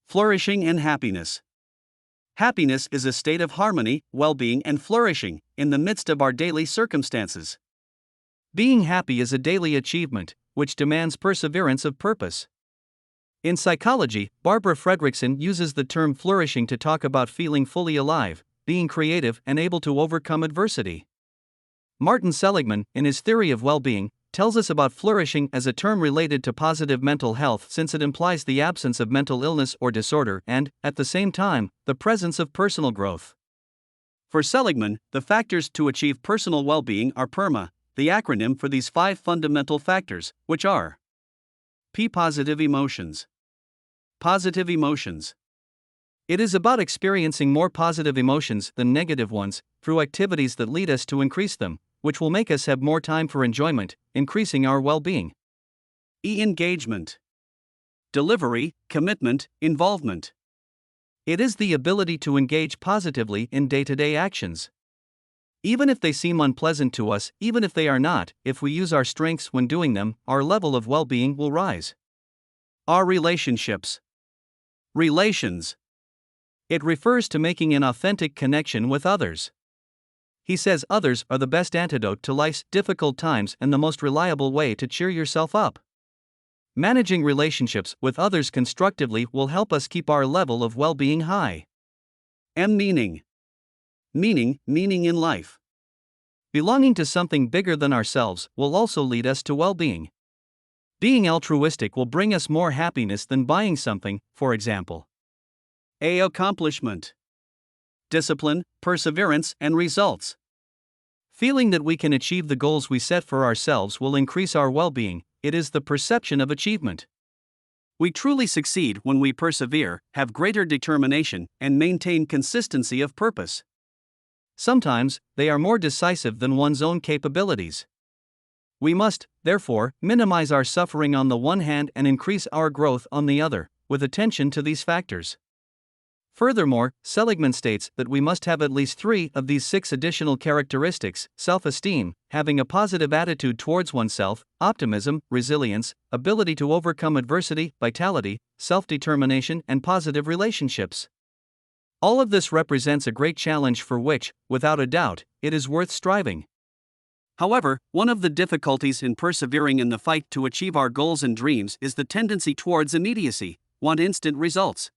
Flourishing and happiness. Happiness is a state of harmony, well-being, and flourishing in the midst of our daily circumstances. Being happy is a daily achievement, which demands perseverance of purpose. In psychology, Barbara Fredrickson uses the term flourishing to talk about feeling fully alive, being creative, and able to overcome adversity. Martin Seligman, in his theory of well-being, tells us about flourishing as a term related to positive mental health, since it implies the absence of mental illness or disorder and, at the same time, the presence of personal growth. For Seligman, the factors to achieve personal well-being are PERMA, the acronym for these 5 fundamental factors, which are P. Positive emotions. Positive emotions. It is about experiencing more positive emotions than negative ones, through activities that lead us to increase them, which will make us have more time for enjoyment, increasing our well-being. E. Engagement. Delivery, commitment, involvement. It is the ability to engage positively in day-to-day actions. Even if they seem unpleasant to us, even if they are not, if we use our strengths when doing them, our level of well-being will rise. Our relationships. Relations. It refers to making an authentic connection with others. He says others are the best antidote to life's difficult times and the most reliable way to cheer yourself up. Managing relationships with others constructively will help us keep our level of well-being high. M. Meaning. Meaning in life. Belonging to something bigger than ourselves will also lead us to well-being. Being altruistic will bring us more happiness than buying something, for example. A. Accomplishment. Discipline, perseverance, and results. Feeling that we can achieve the goals we set for ourselves will increase our well-being. It is the perception of achievement. We truly succeed when we persevere, have greater determination, and maintain consistency of purpose. Sometimes, they are more decisive than one's own capabilities. We must, therefore, minimize our suffering on the one hand and increase our growth on the other, with attention to these factors. Furthermore, Seligman states that we must have at least 3 of these 6 additional characteristics: self-esteem, having a positive attitude towards oneself, optimism, resilience, ability to overcome adversity, vitality, self-determination, and positive relationships. All of this represents a great challenge for which, without a doubt, it is worth striving. However, one of the difficulties in persevering in the fight to achieve our goals and dreams is the tendency towards immediacy, want instant results.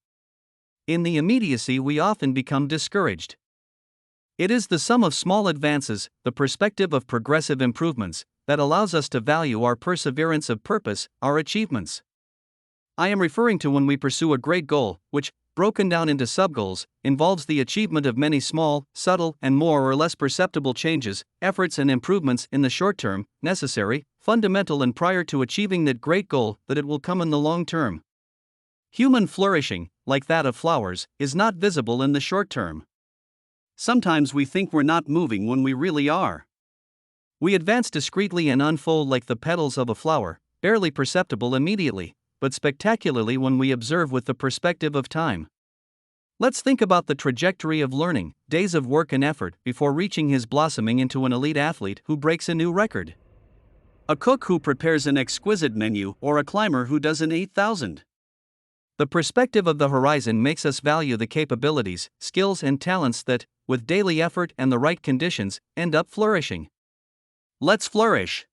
In the immediacy, we often become discouraged. It is the sum of small advances, the perspective of progressive improvements, that allows us to value our perseverance of purpose, our achievements. I am referring to when we pursue a great goal, which, broken down into sub-goals, involves the achievement of many small, subtle, and more or less perceptible changes, efforts, and improvements in the short term, necessary, fundamental, and prior to achieving that great goal, that it will come in the long term. Human flourishing, like that of flowers, is not visible in the short term. Sometimes we think we're not moving when we really are. We advance discreetly and unfold like the petals of a flower, barely perceptible immediately, but spectacularly when we observe with the perspective of time. Let's think about the trajectory of learning, days of work and effort, before reaching his blossoming into an elite athlete who breaks a new record. A cook who prepares an exquisite menu, or a climber who does an 8,000. The perspective of the horizon makes us value the capabilities, skills, and talents that, with daily effort and the right conditions, end up flourishing. Let's flourish.